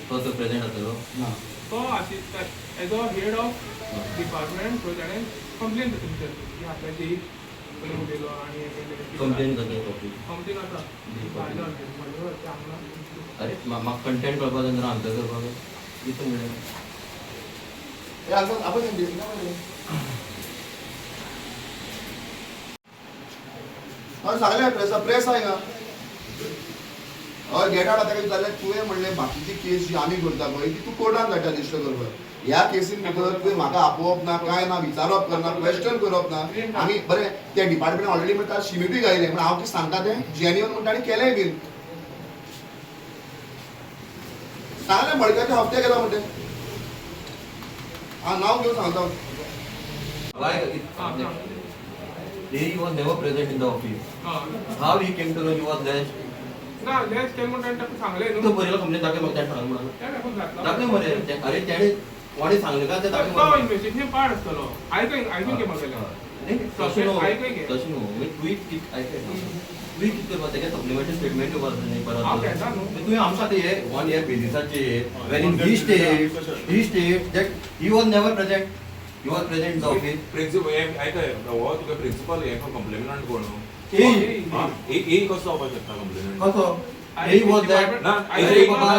तो प्रेझेंट जातलो तो as a head of department so ताणें कंप्लेन तुमचे की आपल्या जेई उलयलो आनी कंप्लेन करता कंप्लेन आसा अरे म्हाका कंटेंट कळपाक जाय जाल्यार आन्सर करपाक दिता म्हणलें आपण सांगले प्रेस आहे का हय गेट आउट आता जाल्यार तुवें म्हणलें बाकीची केस जी आमी करता पळय ती तूं कोर्टान धाडटा रजिस्टर करपाक ह्या केसीन भितर तुवें म्हाका आपोवप ना काय ना विचारप करना क्वेश्चन करप ना आमी बरें त्या डिपार्टमेंट ऑलरेडी म्हणटा शिमिटूय घायलें म्हण हांव कितें सांगता तें जेन्युअन म्हणटा आनी केलेंय बीन सांगलें मडक्याचे हप्ते गेला म्हणटे हांव नांव घेवन सांगता Why? He was never present in the office. How he came to know he was there? ना लेस केल म्हणटा ताका सांगले न्हू तो बरेला कंप्लेंट दाखय म्हाका त्या सांग म्हणून त्या दाखोवन जातलो दाखय मरे अरे त्याने कोणी सांगले का ते दाखय तो इन्वेस्टिगेशन पार्ट आसतलो आयकून घे म्हाका तशें न्हू आयकून घे तशें न्हू मी ट्वीट आयकय ट्वीट कितें करपा तेगे सप्लिमेंटरी स्टेटमेंट येवपाक जाय परत हांव घेता न्हू तुवें आमकां ते 1 year बेसिसाचेर when in he state that he was never present he was present in the office principal ऐकय हो तुका प्रिन्सिपल हे कंप्लेंट कोण ए कसो जावपाक शकता कंप्लेंट कसो he was there ना अरे बाबा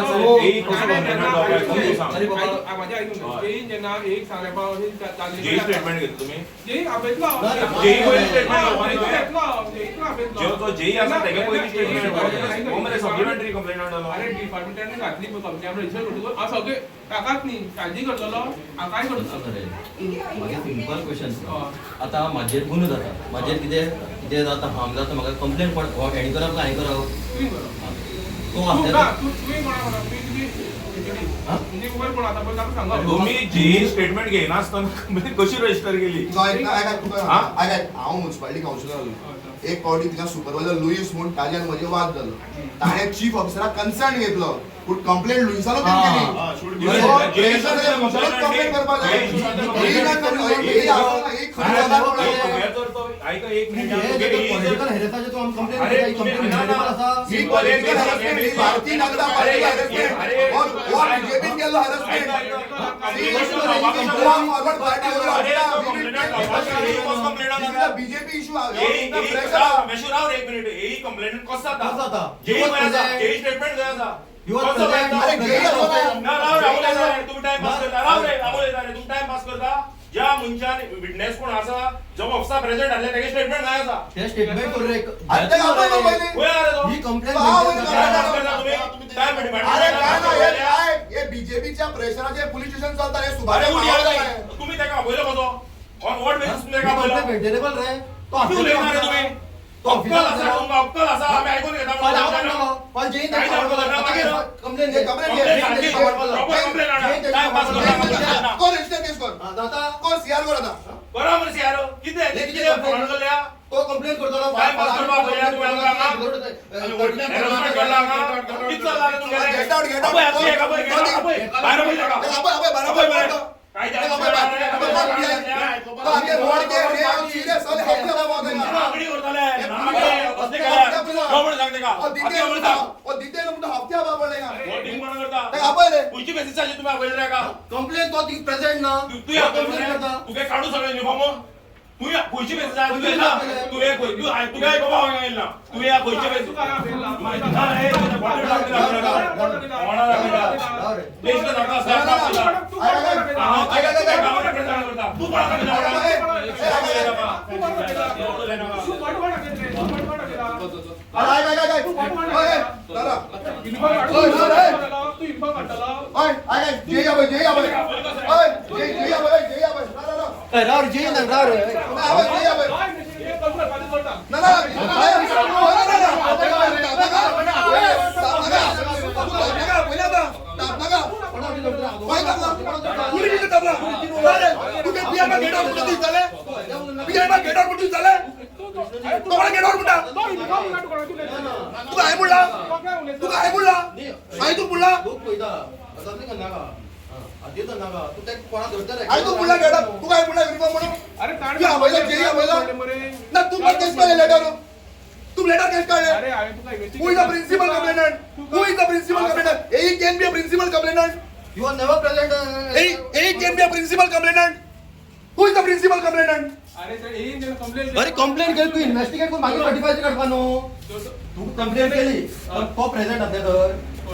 अरे बाबा माझ्या ऐकून घे जेन्ना एक सांगले बा जे स्टेटमेंट घेतलो तुम्ही जेई आपयतलो जेई पयली स्टेटमेंट जो तो जेई आसा तेगे पयली स्टेटमेंट हो मरे सप्लिमेंटरी कंप्लेंट आडलो अरे डिपार्टमेंटाने घातली कंप्लेंट रजिस्टर करतलो हांव सगळे ताकाच न्ही काळजी करतलो हांव काय करतलो मागे सिंपल क्वेश्चन आता माझेर गुन्हो जाता माझेर कितें जाता हार्म जाता म्हाका कंप्लेंट कोण हेणी करप काय हें करप तो तुम्ही जी स्टेटमेंट घेनासतना कंप्लेंट कशी रजिस्टर केली हांव म्युनिसिपालिटी कावन्सिलर एक पावटी तिका सुपरवायझर लुईस म्हणून ताज्यान म्हजे वाद जालो ताणें चीफ ऑफिसराक कन्सर्न घेतलो पूण कंप्लेंट लुईसानो केली कंप्लेंट करपाक एक मिनिट पॉलिटिकल हेरेसाचे तू आम complaint political harassment Bharatiya Janata party harassment और बीजेपी केलो harassment forward party BJP issue मेशुरावर एक मिनिट ही कंप्लेंट कसं जाता जेई स्टेटमेंट जाय आसा तुम्ही टाइम पास करता राव रे तुम्ही टाइम पास करता ज्या मनशान विटनेस कोण आसा जो ऑफिसा प्रेजेंट आसले तेगे स्टेटमेंट जाय आसा ते स्टेटमेंट कर रे ही कंप्लेंट हे बीजेपीच्या प्रेशराचे पोलीस स्टेशन चलता रे तुम्ही तेका आपयलो कसो ऑन व्हॉट बेसिस तुम्ही तेका आपयलो मेंटेनेबल रे तो उलयना रे तुम्ही अक्कल आसा तुमका अक्कल आसा आम्ही ऐकून घेता पण जेई कंप्लेंट टाइम पास करता कोण रजिस्टर केस कोण दादा कोण सीआर कोण आता बरोबर सी यार किती फोन केल्या तो कंप्लेंट करतो टाइम पास करपा पयल्या तू आमका हॅरेसमेंट करला का किती चालला रे तुमका गेट आउट गेट आउट बाहेर पळ जागा बरोबर काय सीरियस वाले हप्ते लावा नागडी करताले नागडी असले काय गवर्नमेंट सांगते का दिते ना म्हणतो हप्ते बाबा लेगा वोटिंग कोण करता ते आपय रे पुढची बेसिसाची तुम्ही आपयले का कंप्लेंट तो ती प्रेझेंट ना तू या कंप्लेंट करता तू काय काढू सगळे युनिफॉर्म तू या पुढची बेसिसा तू या तू या तू काय बाबा होईल ना तू या पुढची बेसिस तुम लेटर केस काढले Who is the principal complainant? Who is the principal complainant? He can be a principal complainant. complainant? You are never present. He can be a principal complainant. Who is the principal complainant? अरे sir येईन त्याला complaint अरे complaint केली तू investigate करून मागे सर्टिफायची काढपा न्हू तू complaint केली तो प्रेझेंट असले तर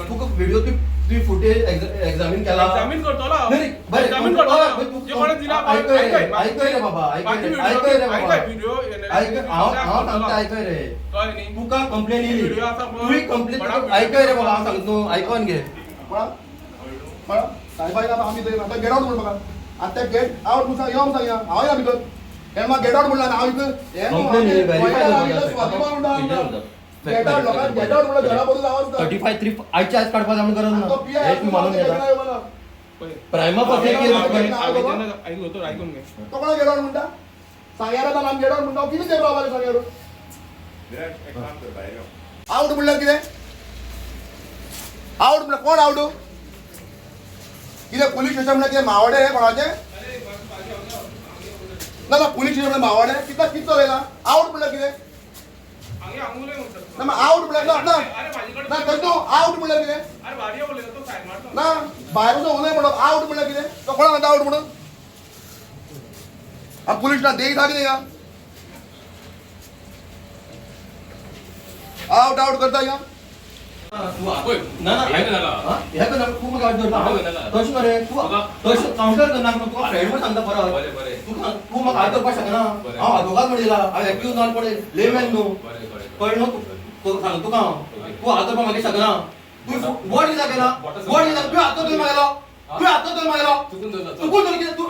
तू व्हिडिओ तू फुटेज एक्झामिन केला एक्झामिन करतो ना नाही, बरं, एक्झामिन पण- करतो पण तू- जे कोणी दिला ऐकय रे बाबा बाकी ऐकय रे बाबा व्हिडिओ हांव सांगता ऐकय रे कळ्ळें न्ही तुका कंप्लेन येयली व्हिडिओ आसा पळय, तुही कंप्लेन बडा ऐकय रे बाबा हांव सांगता न्हू आयकून घे पळा साहेबाई आता आम्ही थंय आता गेट आउट म्हणून बघा आता गेट आउट म्हणून यो सांगया हांव या भितर हे म्हाका गेट आउट म्हणला हांव इथं हे कंप्लेन येयली गेट आउट लोकांक गेट आउट म्हणलं घरा बरोबर आवाज 35 आयच्या आज काढपाक आमी गरज तो ना पिया हे तू मानून घेता प्रायमा पफे ऐकून होतो ऐकून घे तो कोणा गेट आउट म्हणटा सांग्यारा तर आमी गेट आउट म्हणटा कितें ते प्रॉब्लेम सांग्यारो विराट, एक काम कर, बाहेर यो. आउट म्हणल्यार कितें आउट म्हणल्यार कोण आउट कितें पुलीस स्टेशन म्हणल्यार कितें मावडे हे कोणाचे ना ना पुलीस स्टेशन म्हणल्यार मावडे कित्याक चलयला आउट म्हणल्यार कितें आगे आंगुले म्हणतात ना मग आउट म्हणल्यार ना अरे माझ्याकडे ना खंय तूं आउट म्हणल्यार कितें अरे भारी बोलले तो साईड मारतो ना भायर वचून उलय म्हणप आउट म्हणल्यार कितें तो कोणाक म्हणटा आउट म्हणून हा पुलीस ना देख था कितें या आउट आउट करता या ना हे कर तू म्हाका धरता तशें न्हू रे तू तशें कावंटर करना तुका फ्रेंड म्हूण सांगता परत तू म्हाका हात करपाक शकना हांव आदोगाद म्हणून दिला हांव एक्यूज ना पडे लेमॅन न्हू कळ्ळें न्हू सांग तुका तू हात करपाक मागीर शकना तू वोट कित्याक केला वोट कित्याक तूं हात धरून मागयलो तूं हात धरून मागयलो चुकून धरून कितें तू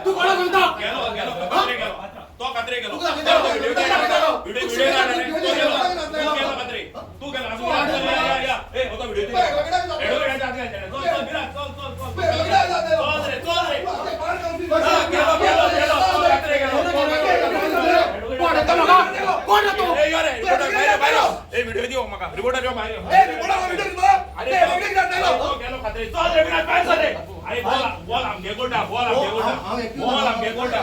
तू कोणाक म्हणटा गेलो, गेलो, कचरे गेलो. तो कचरे गेलो. तू व्हिडिओ काढ रे. तो गेलो कचरे. तू गेला. असं या, या. ए, होता व्हिडिओ तिथे. एडवोकेट आहे, आहे. चल, विराट, चल. चल रे, चल रे. हा, गेलो. तो कचरे गेलो. ए, या रे, रिपोर्टर बाहेर यो. ए, व्हिडिओ दियो म्हाका. रिपोर्टर यो बाहेर यो. अरे, तो गेलो कचरे. चल रे, विराट, बाहेर चल रे. अरे, बोल आमगे गोल्डा. बोल आमगे गोल्डा.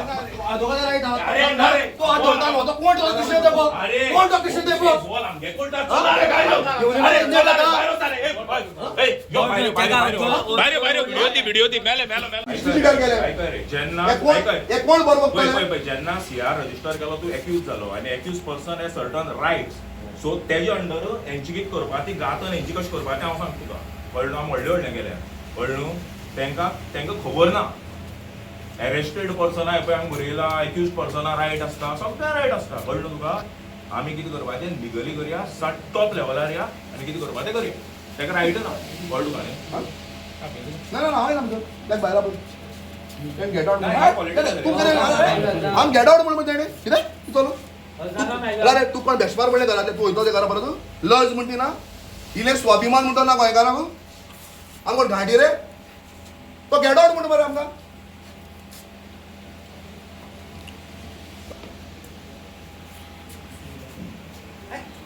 आदोगाद राईट अरे, ना रे. तो हात धरता न्हू तो कोण तो कृष्ण देव अरे. कोण तो कृष्ण देव बोल आमगे गोल्डा. चल रे, बाहेर यो. अरे, चल रे, बाहेर यो, चल रे. ए, यो, बाहेर यो. व्हिडिओ दी. मेले. कितें केलें ऐक रे, जेन्ना हे कोण बरोबर पळय जेन्ना सीआर रजिस्टर केलो तू एक्यूज जालो आनी एक्यूज पर्सन हे सर्टन रायट्स सो तेजे अंडर हेंची कितें करपा ती गातन हेंची कशें करपा तें हांव सांगता तुका कळ्ळें हांव व्हडले गेल्या कळ्ळें तांकां खबर ना एरेस्टेड पर्सना हे पळय हांगा बरयला एक्यूज पर्सना रायट आसता सगळें रायट आसता कळ्ळें तुका आमी कितें करपाचें लिगली करया टॉप लेवलार या आनी कितें करपा तें करया ताका रायट ना कळ्ळें तुका न्ही ना हांवें आमचो लायक भायर आपण गेट आउट नाही, political तू आहे. आम गेट आउट म्हणून तेणे कितें तू चलो अरे तू कोण बेस्टमार म्हणले घरातले तू वयतो ते घरा परत लज म्हणटी ना इले स्वाभिमान म्हणतो ना गोंयकारांक आमकां घाटी रे तो गेट आउट म्हणून मरे आमकां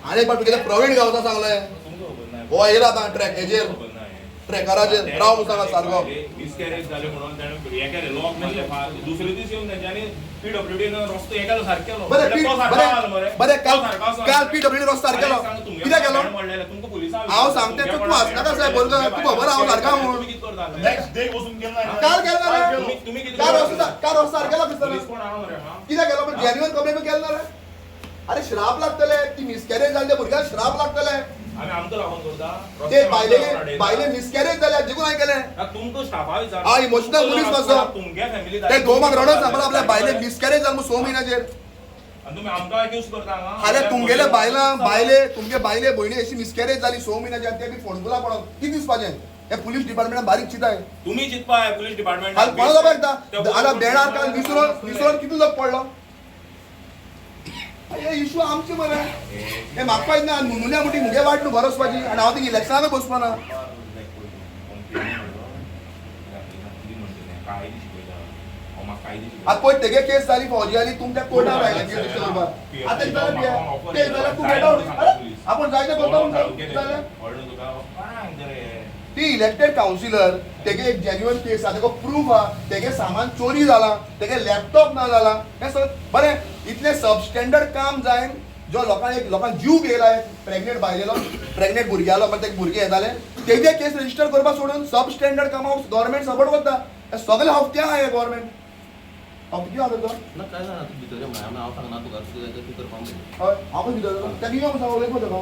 आनी एक फावट तुगेले प्रवीण गांवचा सांगले तुमकां खबर ना हो येयला आतां ट्रॅक हेजेर खबर ना ट्रॅकाराचेर राव म्हणून सांगा सारको मिसकॅरेज जाले म्हणून ताणें हे केलें लॉक मारले दुसरे दीस येवन तेंच्यांनी PWD न रस्तो हे केलो सारको केलो बरें तो सारको आलो मरे बरें तो सारको आसा. काल PWD रस्तो सारको केलो सांग तुमगे कित्याक केलो म्हणलें तुमकां पुलिसां हांव सांगते तूं हसनाका साहेब बोलता तूं खबर हांव सारका तुम्ही म्हणून कितें करता नेक्स्ट डे वचून गेला काल केलो रे तुम्ही कितें काल करता? रस्तो सारकेला पुलीस दिसता कोण हाडून मरे हा कित्याक केलो पण जेन्युअन कंप्लेंट केलो ना रे अरे श्राप लागतले ती मिसकॅरेज जाल्ले भुरग्याक श्राप लागतले आमी आमकां लागून करता ते रस्त्यार बायले मिसकॅरेज जाल्या देखून हांवें केलें तुमकां स्टाफा विचार हा, emotional police मातसो. तुमगे फॅमिली ते गोमाक रडत सांगला आपल्या बायले मिसकॅरेज जाल म्हणून 6 म्हयन्याचेर आनी तुमी आमकां एक्यूज करता हांगा अरे तुमगेले तुमगे बायले भयणी अशी मिसकॅरेज जाली 6 म्हयन्याची आनी ते बी फोणकुला पडोन कितें दिसपाचें हे पुलीस डिपार्टमेंटान बारीक चिताय तुमी चिंतपाय पुलीस डिपार्टमेंट काल कोणाला बघता आतां बेणार काल विसरून कितलो लोक पडलो हे इशू आमचे मरे हे म्हाका पाहिजे ना मुन्या मुठी मुगे वाट न्हू बरोसपाची आनी हांव ती इलेक्शनाक बसपा ना आतां पळय तेगे केस जाली फौजी जाली तुमच्या कोर्टार आयले केस रजिस्टर करपाक आतां ते जाल्यार तूं गेट आउट आपण जायते करता म्हणटा जाल्यार ती इलेक्टेड काउन्सिलर तेगे एक जेन्युअन केस आहा तेका प्रूफ आहा तेगे सामान चोरी जाला तेगे लॅपटॉप ना जाला हे सगळें बरें इतलें सबस्टँडर्ड काम जायन जो लोकांक जीव गेलाय प्रेग्नेंट बायलेलो प्रेग्नेंट भुरग्यालो मागीर ते भुरगे येताले तेजे केस रजिस्टर करपाक सोडून सब स्टँडर्ड कामां गव्हर्नमेंट सपोर्ट करता हे सगळे हफ्ते आहा हे गव्हर्नमेंट हफ्ते कितें जाता तो ना काय जाणा तूं भितर यो म्हळ्यार हांव सांगना तुका तुका जाय तें तूं करपाक मेळटा हय हांव भितर तेका यो सांग उलयता तेका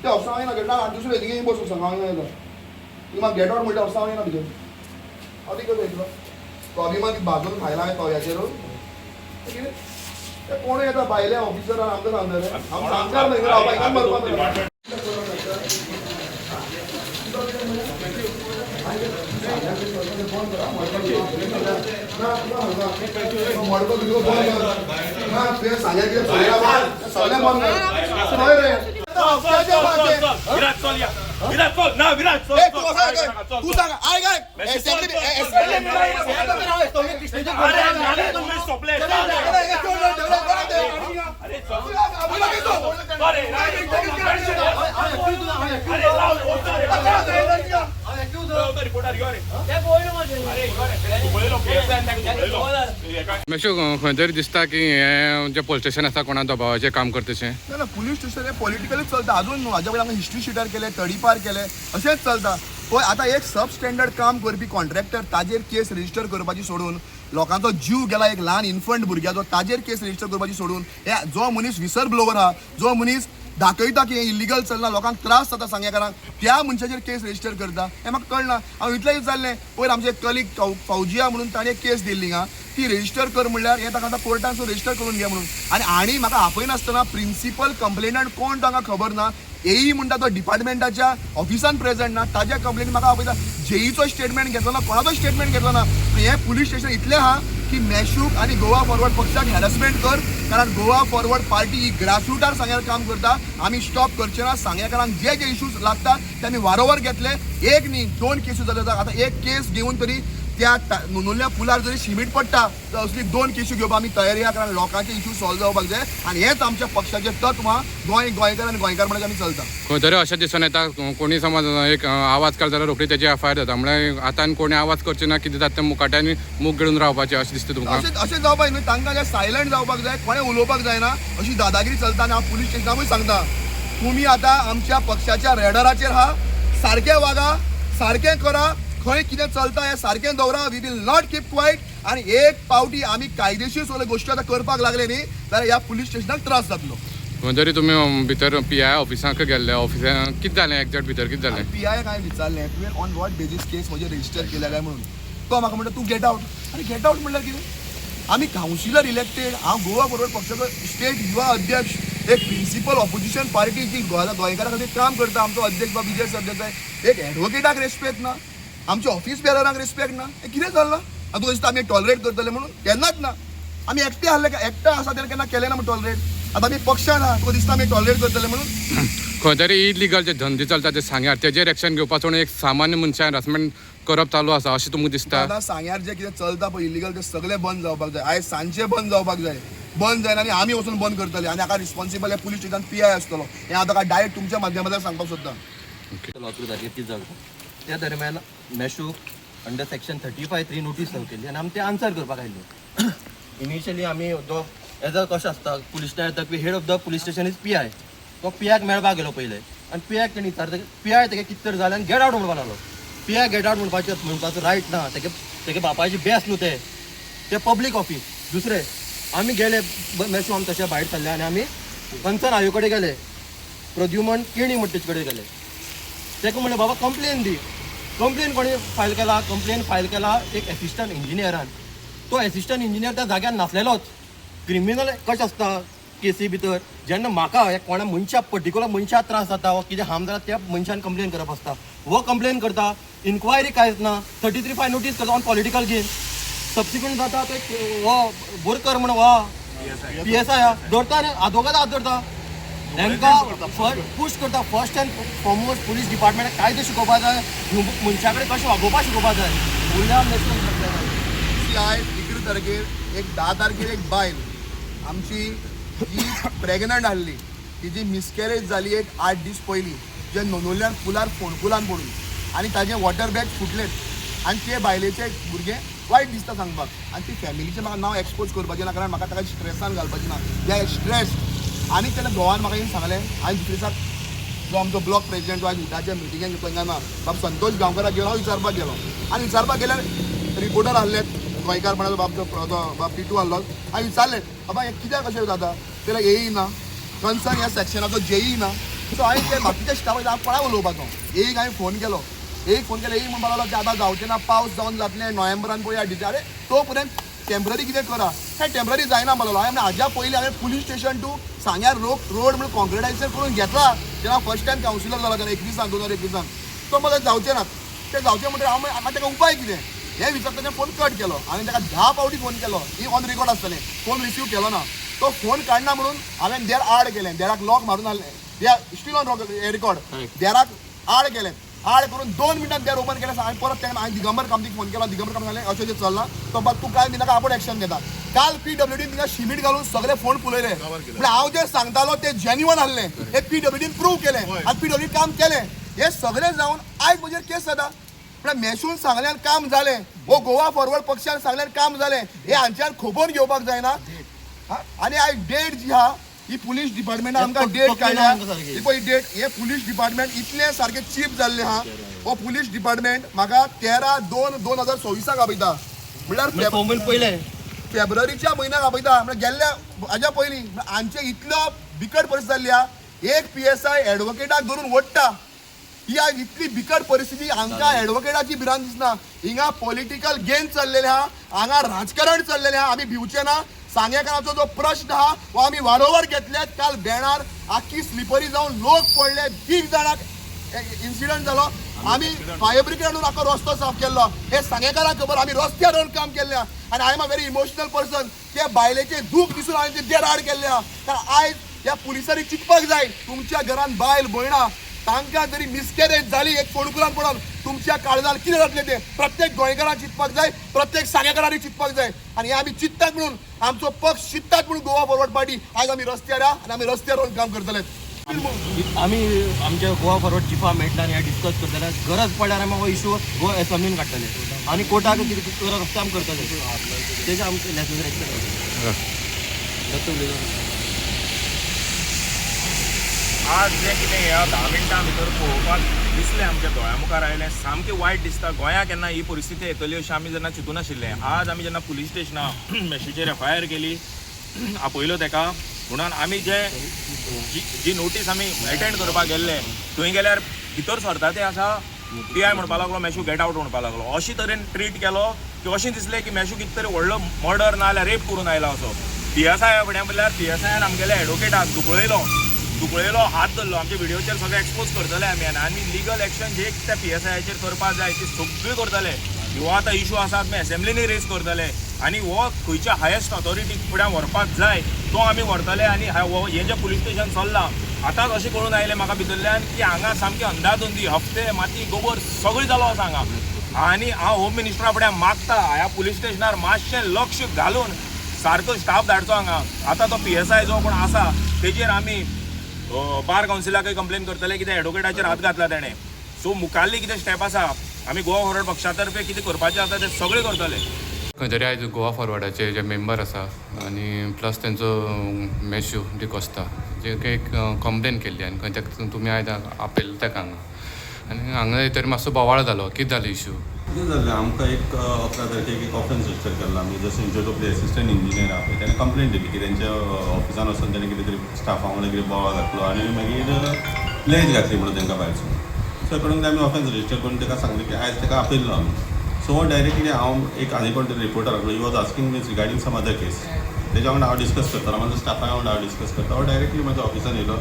ते हफ्सा हांवें ना गेला दुसरे थिंगा बसूंक सांग हांवें येता ती म्हाका गेट आउट म्हणटा हफ्सा हांवें ना भितर हांव ती करता इतलो तो अभिमान ती भाजून खायला हांवें तव्याचेरूच ते कितें ते कोण येता भायले ऑफिसर आमकां सांगता रे हांव सांगता न्हय रावपा हिंगा मरपा मडको बिडको बंद कर ना तुवें सांगलें कितें सगळें बंद कर हय रे विराट चल या विराट चल ना विराट चल तू सांग आय काय अरे तुम्ही सोपले मेशो खंय तरी दिसता की हे जे पोलीस स्टेशन आसा कोणा दबावाचें काम करताशें ना पुलीस स्टेशन हे पॉलिटिकलच चलता अजून हाज्या वयल्यान हिस्ट्री शिटर केले तडीपार केले अशेंच चलता पळय आतां एक सब स्टँडर्ड काम करपी कॉन्ट्रॅक्टर ताजेर केस रजिस्टर करपाची सोडून लोकांचो जीव गेला एक ल्हान इन्फंट भुरग्याचो ताजेर केस रजिस्टर करपाची सोडून हे जो मनीस विसर ब्लोवर आहा जो मनीस दाखयता की हे इलिगल चलना लोकांक त्रास जाता सांगेकारांक त्या मनशाचेर केस रजिस्टर करता हें म्हाका कळना हांव इतलें विचारलें पयर आमचे कलीग फौजिया म्हणून ताणें केस दिल्ली हां ती रजिस्टर कर म्हणल्यार हें ताका आतां कोर्टान रजिस्टर करून घे म्हणून आनी म्हाका आपयनासतना प्रिंसिपल कंप्लेनंट कोण तांकां खबर ना एई म्हणटा तो डिपार्टमेंटाच्या ऑफिसान प्रेझेंट ना ताज्या कंप्लेनी म्हाका आपयता जेईचो स्टेटमेंट घेतलो ना कोणाचो स्टेटमेंट घेतलो ना हें पुलीस स्टेशन इतलें आहा की मॅशूक आनी गोवा फॉरवर्ड पक्षाक हॅरसमेंट कर कारण गोवा फॉरवर्ड पार्टी ही ग्रासरूटार सांग्यार काम करता आमी स्टॉप करचे ना सांग्याकारांक जे जे इश्यूज लागता ते आमी वारंवार घेतले एक न्ही 2 केसी जाता आतां एक केस घेवन तरी त्या नुनुल्या पुलार जरी शिमीट पडटा तर असली 2 केसी घेवपाक आमी तयारी आहा कारण लोकांचे इश्यू सॉल्व जावपाक जाय आनी हेच आमच्या पक्षाचें तत्व आहा गोंयकार आनी गोंयकार म्हणून आमी चलता खंय तरी अशें दिसून येता कोणी समज एक आवाज काड जाल्यार रोखडी तेजी एफआयआर जाता म्हळ्यार आतां कोणी आवाज करचे ना कितें जाता तें मुखाट्यानी मूग गिळून रावपाचें अशें दिसता तुमकां अशें जावपाक न्हय तांकां जे सायलंट जावपाक जाय कोणें उलोवपाक जायना अशी दादागिरी चलता आनी हांव पुलीस स्टेशनाकूय सांगता तुमी आतां आमच्या पक्षाच्या रेडराचेर आहा सारकें वागा सारकें करा खंय कितें चलता हें सारकें दवरा we will not keep quiet आनी एक पावटी आमी कायदेशीर सगळ्यो गोश्टी आतां करपाक लागले न्ही जाल्यार ह्या पुलीस स्टेशनाक त्रास जातलो खंय तरी तुमी भितर PI ऑफिसाक गेल्ले ऑफिसान कितें जालें एक्झॅक्ट भितर कितें जालें PI काय विचारलें तुवें ऑन वॉट बेजीस केस म्हजे रजिस्टर केल्या काय म्हणून तो म्हाका म्हणटा तूं गेट आउट आनी गेट आउट म्हणल्यार कितें आमी कावन्सिलर इलेक्टेड हांव गोवा फॉरवर्ड पक्षाचो स्टेट युवा अध्यक्ष एक प्रिंसिपल ऑपोजिशन पार्टी जी गोंयकारा खातीर काम करता आमचो अध्यक्ष बाबा विजय सरदेसाय एक एडवोकेटाक रेस्पेक्ट ना आमच्या ऑफिस बेररांक रिस्पेक्ट ना हें कितें जाल्ला आतां दिसता आमी टॉलरेट करतले म्हणून केन्नाच ना आमी एकटे आहले एकटा आसा तेणें केन्ना केलें ना म्हणून टॉलरेट आतां आमी पक्षान आहा तो दिसता आमी टॉलरेट करतले म्हणून खंय तरी इलिगल जे धंदे चलता ते सांग्यार तेजेर एक्शन घेवपाचो एक सामान्य मनशान हॅरसमेंट करप चालू आसा अशें तुमकां दिसता आतां सांग्यार जे कितें चलता पळय इलिगल ते सगळें बंद जावपाक जाय आयज सांजचें बंद जावपाक जाय बंद जायना आनी आमी वचून बंद करतले आनी हाका रिस्पॉन्सिबल हे पुलीस स्टेशन PI आसतलो हें हांव ताका डायरेक्ट तुमच्या माध्यमांतल्यान सांगपाक सोदतां कितें जालें त्या दरम्यान मॅशूक अंडर सेक्शन 35(3) नोटीस सर्व केली आनी आमी ते आन्सर करपाक आयले इनिशियली आमी जो एज अ कशें आसता police station head of the police station is PI तो PIक मेळपाक गेलो पयले आनी PIक तेणी विचारता PI तेगे कितें तर जालें आनी गेट आउट म्हणपाक लागलो PI गेट आउट म्हणपाचो रायट ना तेगे बापायची बेस न्हू ते पब्लीक ऑफीस दुसरें आमी गेले मॅशू आमी तशें भायर सरले आनी आमी कन्सर्न आयो कडेन गेले प्रद्युमन केणी म्हणटा तेचे कडेन गेले तेका म्हणलें बाबा कंप्लेन दी कंप्लेन कोणी फायल केला कंप्लेन फायल केला एक एसिस्टंट इंजिनियरान तो एसिस्टंट इंजिनियर त्या जाग्यार नासलेलोच क्रिमिनल कशें आसता केसी भितर जेन्ना म्हाका कोणा मनशा पर्टिक्युलर मनशाक त्रास जाता वा कितें हार्म जाता त्या मनशान कंप्लेन करप आसता वो कंप्लेन करता इन्क्वायरी कांयच ना 33(5) नोटीस करता ऑन पॉलिटिकल गेन सबसिक्वेंट जाता ते हो बोरकर म्हणून हो PSI दवरता आनी आदवोगाद हात दवरता तांकां पुश करता फर्स्ट एंड फॉरमोस्ट पुलीस डिपार्टमेंटाक कायदे शिकोवपाक जाय मनशा कडेन कशें वागोवपाक शिकोवपाक जाय उरल्या आयज 11 तारखेर एक 10 तारखेर एक बायल आमची जी प्रेग्नंट आसली तिची मिसकॅरेज जाली एक 8 दीस पयलीं जे नोनोल्यार पुलार फोंडकुलान पडून आनी ताजें वॉटर बॅग फुटलेत आनी ते बायलेचे भुरगें वायट दिसता सांगपाक आनी ती फॅमिलीचें म्हाका नांव एक्सपोज करपाचें ना कारण म्हाका ताका स्ट्रेसान घालपाचें ना जे स्ट्रेस आनी तेन्ना गोवान म्हाका येवन सांगलें हांवें दुसरे दिसाक जो आमचो ब्लॉक प्रेसिडेंट आयज उठाच्या मिटिंगेक पळयना बाब संतोष गांवकाराक गेलो हांव विचारपाक गेलो आनी विचारपाक गेल्यार रिपोर्टर आहले गोंयकारपणाचो बाब टिटू आहलो हांवें विचारलें बाबा हें कित्याक अशें जाता तेला येयना कन्सर्न ह्या सेक्शनाचो जेई ना सो हांवें ते बाकीच्या स्टाफाक हांव कोणाक उलोवपाचो एक हांवें फोन केलो एक म्हणपाक लागलो की आतां जावचें ना पावस जावन जातलें नोव्हेंबरान पळया डिसेंबर अरे तो पर्यंत टेम्पररी कितें करा हें टेम्पररी जायना म्हणलो हांवें हाज्या पयलीं हांवें पुलीस स्टेशन टू सांग्यार रोड म्हणून कॉन्क्रिटायझेशन करून घेतला जेन्ना फर्स्ट टायम कावन्सिलर जालो तेन्ना 2021 तो मला जावचें ना तें जावचें म्हणटकीर हांव आतां ताका उपाय कितें हें विचारतना फोन कट केलो हांवें ताका 10 फावटी फोन केलो ही ऑन रेकॉर्ड आसतलें फोन रिसीव केलो ना तो फोन काडना म्हणून हांवें देर आड केलें देराक लॉक मारून आहलें दे स्टील ऑन रेकॉर्ड देराक आड केलें आड करून 2 मिनटान देर ओपन केलें हांवें परत तेन्ना हांवें दिगंबर कामतीक फोन केलो दिगंबर काम सांगलें अशें चल्लां तो बाबा तूं कांय भिनाका आपूण एक्शन घेता काल PWD तिका शिमीट घालून सगळे फोन फुलयले पूण हांव जे सांगतालो ते जेन्युअन आहलें हे PWDन प्रूव केलें आनी PWD काम केलें हे सगळें जावन आयज म्हजेर केस जाता म्हळ्यार मेसून सांगल्यार काम जालें हो गोवा फॉरवर्ड पक्षान सांगल्यार काम जालें हे हांच्यान खबर घेवपाक जायना आनी आयज डेट जी आहा ही पुलीस डिपार्टमेंटान आमकां डेट काडल्या ही पळय डेट हे पुलीस डिपार्टमेंट इतलें सारकें चीप जाल्लें आहा हो पुलीस डिपार्टमेंट म्हाका 13/2/2026 आपयता म्हळ्यार पयलें फेब्रुवारीच्या म्हयन्याक आपयता म्हळ्यार गेल्ल्या हाज्या पयलीं हांचे इतलो बिकट परिस्थिती जाल्ली आहा एक PSI एडवोकेटाक धरून ओडटा ही आज इतली बिकट परिस्थिती हांकां एडवोकेटाची भिरांत दिसना हिंगा पॉलिटिकल गेम चल्लेले आहा हांगा राजकारण चल्लेलें आहा आमी भिवचे ना सांगेकाराचो जो प्रश्न आहा हो आमी वारंवार घेतल्यात काल बेणार आख्खी स्लिपरी जावन लोक पडले 2 जाणांक इन्सिडंट जालो आमी फायर ब्रिगेडान आख्खो रस्तो साफ केल्लो हे सांगेकाराक खबर आमी रस्त्यार रावन काम केल्लें आनी I am a very emotional person त्या बायलेचें दूख दिसून हांवें ते देड आड केल्लें आहा कारण आयज ह्या पुलिसांनी चिंतपाक जाय तुमच्या घरान बायल भयणा तांकां जरी मिसकॅरेज जाली एक फोणकुलान पडून तुमच्या काळजान कितें जातलें तें प्रत्येक गोंयकाराक चिंतपाक जाय प्रत्येक सांगेकारांनी चिंतपाक जाय आनी हे आमी चिंततात म्हणून आमचो पक्ष चिंततात म्हणून गोवा फॉरवर्ड पार्टी आयज आमी रस्त्यार आहा आनी आमी रस्त्यार रावन काम करतले आमी आमच्या गोवा फॉरवर्ड चिफा मेळटले आनी डिस्कस करतले गरज पडल्यार आमी हो इशू गोवा एसएमबीन काडटले आनी कोर्टाक कितें काम करतले तेजे आमचे नेसेसरी आज जे कितें ह्या 10 मिनटां भितर पळोवपाक दिसलें आमच्या दोळ्या मुखार आयलें सामकें वायट दिसता गोंया केन्ना ही परिस्थिती येतली अशें आमी जेन्ना चिंतून नाशिल्लें आज आमी जेन्ना पुलीस स्टेशना मेसेजेर FIR केली आपयलो तेका म्हणून आमी जी नोटीस आमी एटेंड करपाक गेल्ले थंय गेल्यार भितर सरता तें आसा PI म्हणपाक लागलो मेशू गेट आवट म्हणपाक लागलो अशे तरेन ट्रीट केलो की अशें दिसलें की मेशू कितें तरी व्हडलो मर्डर ना जाल्यार रेप करून आयला असो PSI फुड्या म्हणल्यार PSIन आमगेल्या एडवोकेटाक दुखळयलो हात धरलो आमच्या व्हिडिओचेर सगळे एक्सपोज करतले आमी लिगल एक्शन जे त्या PSIचेर करपाक जाय ती सगळी करतले ह्यो आतां इशू आसात आमी एसेंब्लीनी रेज करतले आनी हो खंयच्या हायेस्ट ऑथॉरिटीक फुड्यान व्हरपाक जाय तो आमी व्हरतले आनी हें जें पुलीस स्टेशन चल्लां आतांच अशें कळून आयलें म्हाका भितरल्यान की हांगा सामकें अंधाधुंदी हफ्ते माती गोबर सगळी जालो आसा हांगा आनी हांव होम मिनिस्टरा फुड्यान मागता ह्या पुलीस स्टेशनार मातशें लक्ष घालून सारको स्टाफ धाडचो हांगा आतां तो PSI जो कोण आसा तेजेर आमी बार कावन्सिलाकय कंप्लेन करतले कितें एडवोकेटाचेर हात घातला तेणें सो मुखाल्ली कितें स्टेप आसा आमी गोवा फॉरवर्ड पक्षा तर्फे कितें करपाचें आसा तें सगळें करतले खंय तरी आयज गोवा फॉरवर्डाचे जे मेंबर आसा आनी प्लस तेंचो मेशू डिकोस्ता जे एक कंप्लेन केल्ली आनी खंय ताका तुमी आयज आपयलें ताका हांगा आनी हांगा तरी मातसो बोवाळ जालो कितें जालो इशू कितें जालें आमकां एक 11 तारखेक एक ऑफेन्स रजिस्टर केल्लो आमी जसो इंटरटोपली एसिस्टंट इंजिनियर आहा पळय ताणें कंप्लेन दिली की तेंच्या ऑफिसान वचून ताणें कितें तरी स्टाफा वांगडा कितें बोवाळ घातलो आनी मागीर प्लेज घातली म्हणून तांकां भायर सो करून आमी ऑफेन्स रजिस्टर करून ताका सांगलें की आयज ताका आपयल्लो आमी सो डायरेक्टली हांव एक आनी कोण तरी रिपोर्टर आसलो ही was asking means regarding some other case तेज्या वांगडा हांव डिस्कस करतालो म्हाजो स्टाफा वांगडा हांव डिस्कस करता हांव डायरेक्टली म्हाज्या ऑफिसान येयलो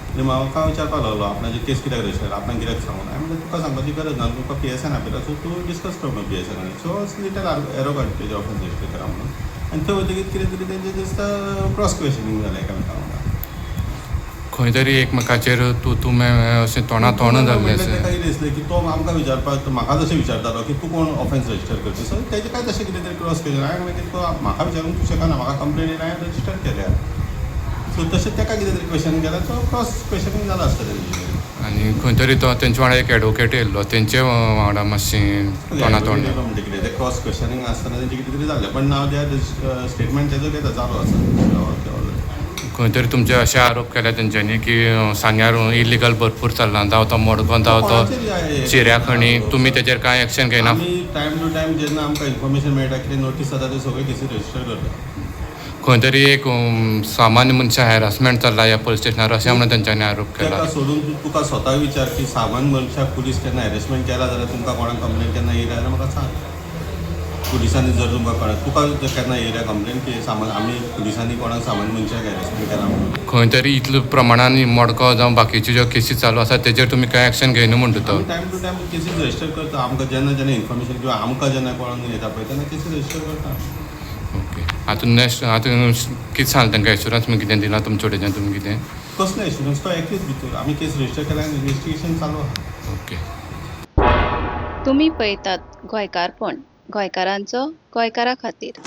आनी म्हाका विचारपाक लागलो आपणाची केस कित्याक रजिस्टर आपणाक कित्याक सांगून हांवें म्हणलें तुका सांगपाची गरज ना तुका PSIन आपयला सो तूं डिस्कस कर म्हणून PSIन सो लिटल एरोगंट तेजे ऑफेन्स रजिस्टर करा म्हणून आनी थंय वतकीर कितें तरी तेंचें दिसता क्रॉस क्वेश्चनींग जालें एकामेका वांगडा खंय तरी एकमेकाचेर तूं अशें तोंडा तोंड जाल्लें ताका कितें दिसलें की तो आमकां विचारपाक म्हाका जशें विचारतालो की तूं कोण ऑफेन्स रजिस्टर करता सो तेजें काय तशें कितें तरी क्रॉस क्वेश्चन हांवें म्हणलें तो म्हाका विचारूंक तूं शकना म्हाका कंप्लेन येयला हांवें रजिस्टर केल्या सो तशें ताका कितें तरी क्वेश्चन केलें सो क्रॉस क्वेश्चनींग जालां आसता तेंचें आनी खंय तरी तो तेंचे वांगडा एक एडवोकेट येयल्लो तेंचे वांगडा मातशें तोंडा तोंड म्हणजे कितें तें क्रॉस क्वेश्चनींग आसतना तेंचें कितें तरी जालें पण नाव त्या स्टेटमेंट तेजो कितें चालू आसा खंय तरी तुमचे अशे आरोप केल्या तेंच्यांनी की सांग्यार इलिगल भरपूर चल्ला जावं तो मडगांव जावं तो चिऱ्या खणी तुमी तेजेर कांय एक्शन घेयना आमी टायम टू टायम जेन्ना आमकां इन्फॉर्मेशन मेळटा कितें नोटीस जाता ते सगळे केसी रजिस्टर करता खंय तरी एक सामान्य मनशा हॅरासमेंट चल्ला ह्या पुलीस स्टेशनार अशें म्हणून तेंच्यांनी आरोप केला ताका सोडून तुका स्वता विचार की सामान्य मनशाक पुलीस केन्ना हॅरेसमेंट केला जाल्यार तुमकां कोणाक कंप्लेन केन्ना येयल्या जाल्यार म्हाका सांग पुलिसांनी जर तुमकां कळत तुका जर केन्ना येयल्या कंप्लेन की आमी पुलिसांनी कोणाक सामान्य मनशाक हॅरेसमेंट केला म्हणून खंय तरी इतलो प्रमाणान मडको जावं बाकीच्यो ज्यो केसी चालू आसा तेजेर तुमी कांय एक्शन घेयना म्हणटा तो time to time cases register करता आमकां जेन्ना जेन्ना इन्फॉर्मेशन किंवा आमकां जेन्ना कोणाक येता पळय तेन्ना केसीस रजिस्टर करता ओके हातून नेक्स्ट हातून कितें सांगलें तांकां एश्युरन्स बी कितें दिलां तुमचे वटेच्यान तुमी कितें कसलो एश्युरन्स तो एक्यूज भितर आमी केस रजिस्टर केल्या इन्व्हेस्टिगेशन चालू आहा ओके तुम्ही पळयतात गोंयकारपण गोंयकारांचो गोंयकारा खातीर.